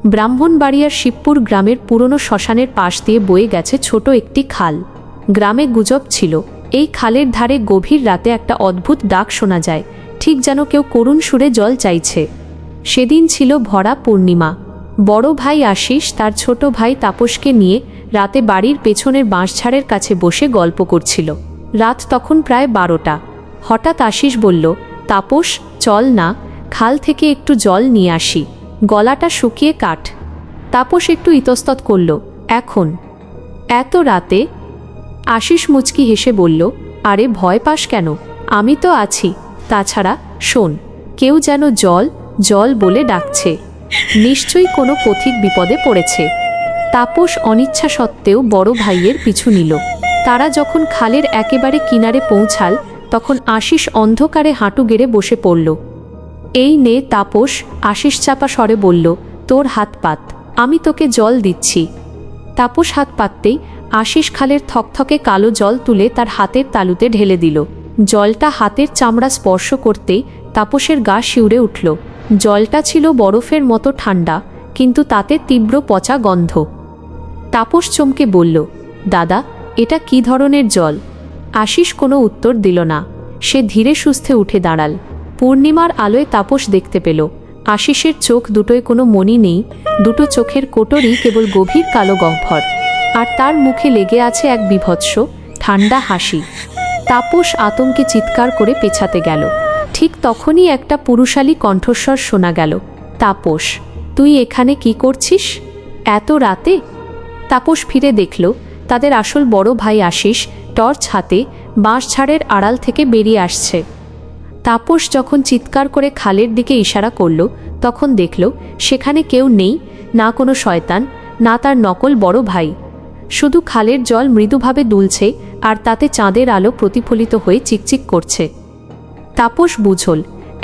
ব্রাহ্মণবাড়িয়ার শিবপুর গ্রামের পুরনো শ্মশানের পাশ দিয়ে বয়ে গেছে ছোট একটি খাল। গ্রামে গুজব ছিল এই খালের ধারে গভীর রাতে একটা অদ্ভুত ডাক শোনা যায়, ঠিক যেন কেউ করুণ সুরে জল চাইছে। সেদিন ছিল ভরা পূর্ণিমা। বড় ভাই আশিস তার ছোট ভাই তাপসকে নিয়ে রাতে বাড়ির পেছনের বাঁশঝাড়ের কাছে বসে গল্প করছিল। রাত তখন প্রায় 12টা। হঠাৎ আশিস বলল, তাপস চল না, খাল থেকে একটু জল নিয়ে আসি, গলাটা শুকিয়ে কাট। তাপস একটু ইতস্তত করল, এখন এত রাতে? আশিস মুচকি হেসে বলল, আরে ভয় পাস কেন, আমি তো আছি। তাছাড়া শোন, কেউ যেন জল জল বলে ডাকছে, নিশ্চয়ই কোনো পথিক বিপদে পড়েছে। তাপস অনিচ্ছা সত্ত্বেও বড় ভাইয়ের পিছু নিল। তারা যখন খালের একেবারে কিনারে পৌঁছাল তখন আশিস অন্ধকারে হাঁটু গেড়ে বসে পড়ল। এই নে তাপস, আশিস চাপা স্বরে বলল, তোর হাত পাত, আমি তোকে জল দিচ্ছি। তাপস হাত পাততেই আশিস খালের থকথকে কালো জল তুলে তার হাতের তালুতে ঢেলে দিল। জলটা হাতের চামড়া স্পর্শ করতেই তাপসের গা শিউরে উঠল। জলটা ছিল বরফের মতো ঠান্ডা, কিন্তু তাতে তীব্র পচা গন্ধ। তাপস চমকে বলল, দাদা, এটা কি ধরনের জল? আশিস কোনো উত্তর দিল না। সে ধীরে সুস্থে উঠে দাঁড়াল। পূর্ণিমার আলোয় তাপস দেখতে পেল আশিসের চোখ দুটোয় কোনো মণি নেই, দুটো চোখের কোটরই কেবল গভীর কালো গহ্বর, আর তার মুখে লেগে আছে এক বিভৎস ঠান্ডা হাসি। তাপস আতঙ্কে চিৎকার করে পেছাতে গেল। ঠিক তখনই একটা পুরুষালী কণ্ঠস্বর শোনা গেল, তাপস, তুই এখানে কি করছিস এত রাতে? তাপস ফিরে দেখল তাদের আসল বড় ভাই আশিস টর্চ হাতে বাঁশঝাড়ের আড়াল থেকে বেরিয়ে আসছে। তাপস যখন চিৎকার করে খালের দিকে ইশারা করল তখন দেখল সেখানে কেউ নেই, না কোনো শয়তান, না তার নকল বড় ভাই। শুধু খালের জল মৃদুভাবে দুলছে আর তাতে চাঁদের আলো প্রতিফলিত হয়ে চিকচিক করছে। তাপস বুঝল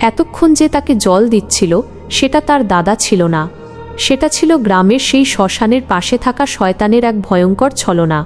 এতক্ষণ যে তাকে জল দিচ্ছিল সেটা তার দাদা ছিল না, সেটা ছিল গ্রামের সেই শ্মশানের পাশে থাকা শয়তানের এক ভয়ঙ্কর ছলনা।